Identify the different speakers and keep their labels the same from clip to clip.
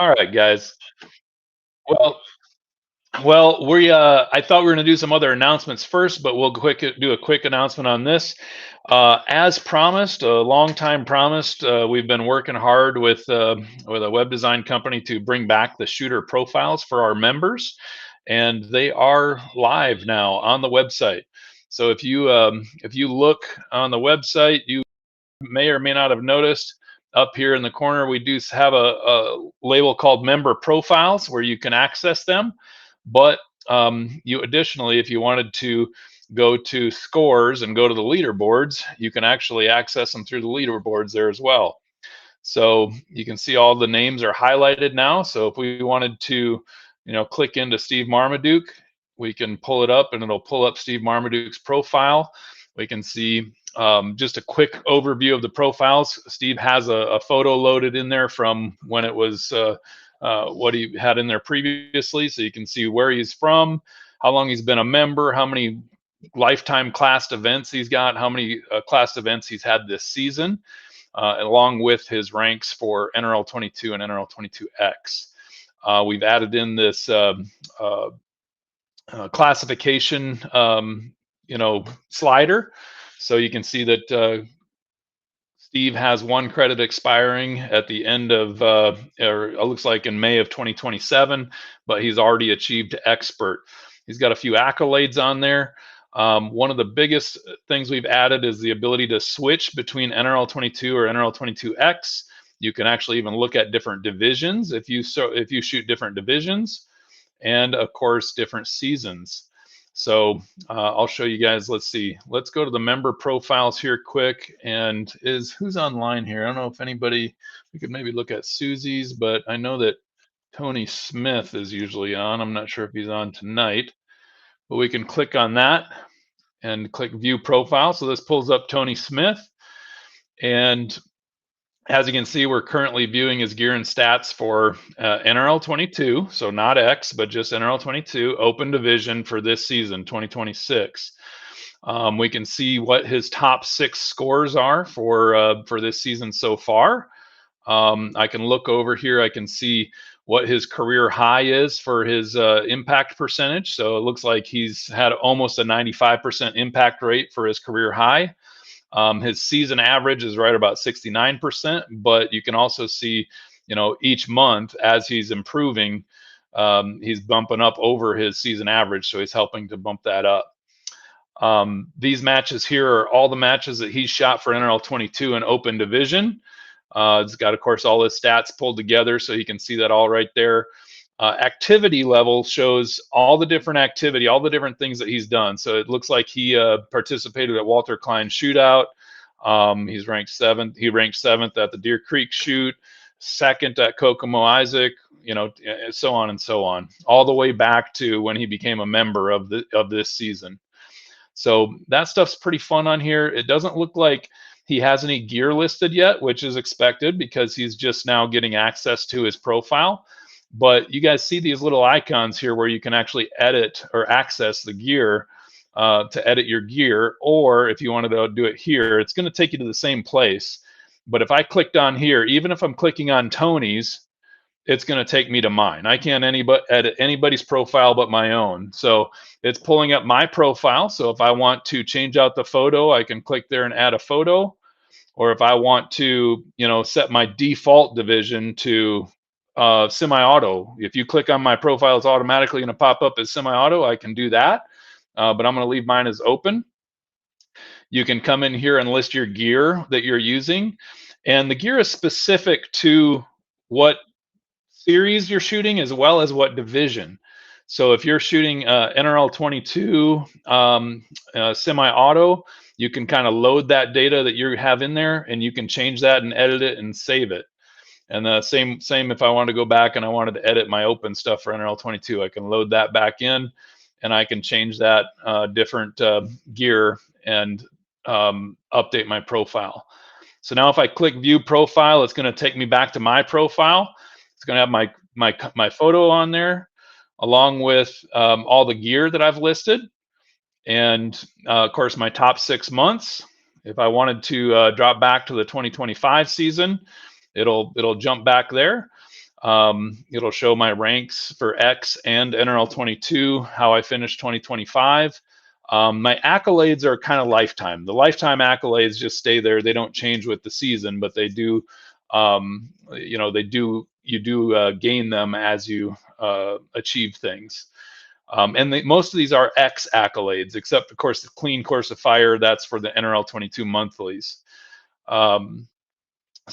Speaker 1: All right, guys. Well, well, I thought we were going to do some other announcements first, but we'll do a quick announcement on this. As promised, a long time promised, we've been working hard with a web design company to bring back the shooter profiles for our members, and they are live now on the website. So if you look on the website, you may or may not have noticed up here in the corner, we do have a label called member profiles where you can access them. But you additionally, if you wanted to go to scores and go to the leaderboards, you can actually access them through the leaderboards there as well. So you can see all the names are highlighted now. So if we wanted to, click into Steve Marmaduke, we can pull it up and it'll pull up Steve Marmaduke's profile. We can see just a quick overview of the profiles. Steve has a photo loaded in there from when it was what he had in there previously. So you can see where he's from, how long he's been a member, how many lifetime classed events he's got, how many classed events he's had this season, along with his ranks for NRL22 and NRL22X. We've added in this classification, slider. So you can see that Steve has one credit expiring at the end of, or it looks like in May of 2027, but he's already achieved expert. He's got a few accolades on there. One of the biggest things we've added is the ability to switch between NRL22 or NRL22X. You can actually even look at different divisions if you shoot different divisions, and of course different seasons. So I'll show you guys. Let's see. Let's go to the member profiles here quick. And who's online here? I don't know if anybody. We could maybe look at Susie's, but I know that Tony Smith is usually on. I'm not sure if he's on tonight, but we can click on that and click View Profile. So this pulls up Tony Smith, and as you can see, we're currently viewing his gear and stats for NRL22, so not X, but just NRL22 Open Division for this season, 2026. We can see what his top 6 scores are for this season so far. I can look over here. I can see what his career high is for his impact percentage. So it looks like he's had almost a 95% impact rate for his career high. His season average is right about 69%, but you can also see, each month as he's improving, he's bumping up over his season average. So he's helping to bump that up. These matches here are all the matches that he's shot for NRL22 and Open Division. It's got, of course, all his stats pulled together, so you can see that all right there. Activity level shows all the different activity, all the different things that he's done. So it looks like he participated at Walter Klein Shootout. He's ranked 7th. He ranked 7th at the Deer Creek Shoot, 2nd at Kokomo Isaac, so on and so on, all the way back to when he became a member of this season. So that stuff's pretty fun on here. It doesn't look like he has any gear listed yet, which is expected because he's just now getting access to his profile. But you guys see these little icons here where you can actually edit or access the gear to edit your gear. Or if you wanted to do it here, it's going to take you to the same place. But if I clicked on here, even if I'm clicking on Tony's, it's going to take me to mine. I can't edit anybody's profile but my own. So it's pulling up my profile. So if I want to change out the photo, I can click there and add a photo. Or if I want to, set my default division to semi-auto. If you click on my profile, it's automatically going to pop up as semi-auto. I can do that, but I'm going to leave mine as open. You can come in here and list your gear that you're using, and the gear is specific to what series you're shooting as well as what division. So if you're shooting NRL22 semi-auto, you can kind of load that data that you have in there, and you can change that and edit it and save it. And the same if I wanted to go back and I wanted to edit my open stuff for NRL22, I can load that back in, and I can change that different gear and update my profile. So now if I click View Profile, it's going to take me back to my profile. It's going to have my photo on there, along with all the gear that I've listed, and of course my top 6 months. If I wanted to drop back to the 2025 season, it'll jump back there. It'll show my ranks for X and NRL22, how I finished 2025. My accolades are kind of lifetime. The lifetime accolades just stay there. They don't change with the season, but they do, you do gain them as you achieve things. Most of these are X accolades, except of course the Clean Course of Fire. That's for the NRL22 monthlies. So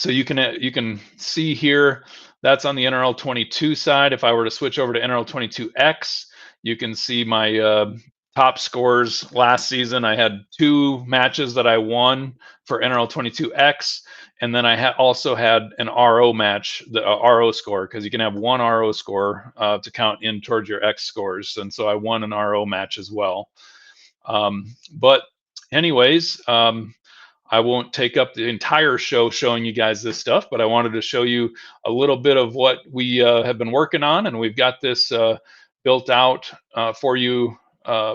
Speaker 1: you can see here that's on the NRL22 side. If I were to switch over to NRL22X, you can see my top scores last season. I had 2 matches that I won for NRL22X, and then I also had an RO match, the RO score, because you can have 1 RO score to count in towards your X scores, and so I won an RO match as well. But anyways, I won't take up the entire show showing you guys this stuff, but I wanted to show you a little bit of what we have been working on, and we've got this built out for you,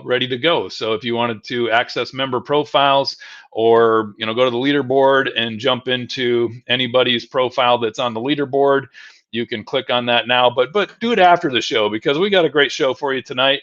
Speaker 1: ready to go. So if you wanted to access member profiles, or go to the leaderboard and jump into anybody's profile that's on the leaderboard, you can click on that now. But do it after the show, because we got a great show for you tonight.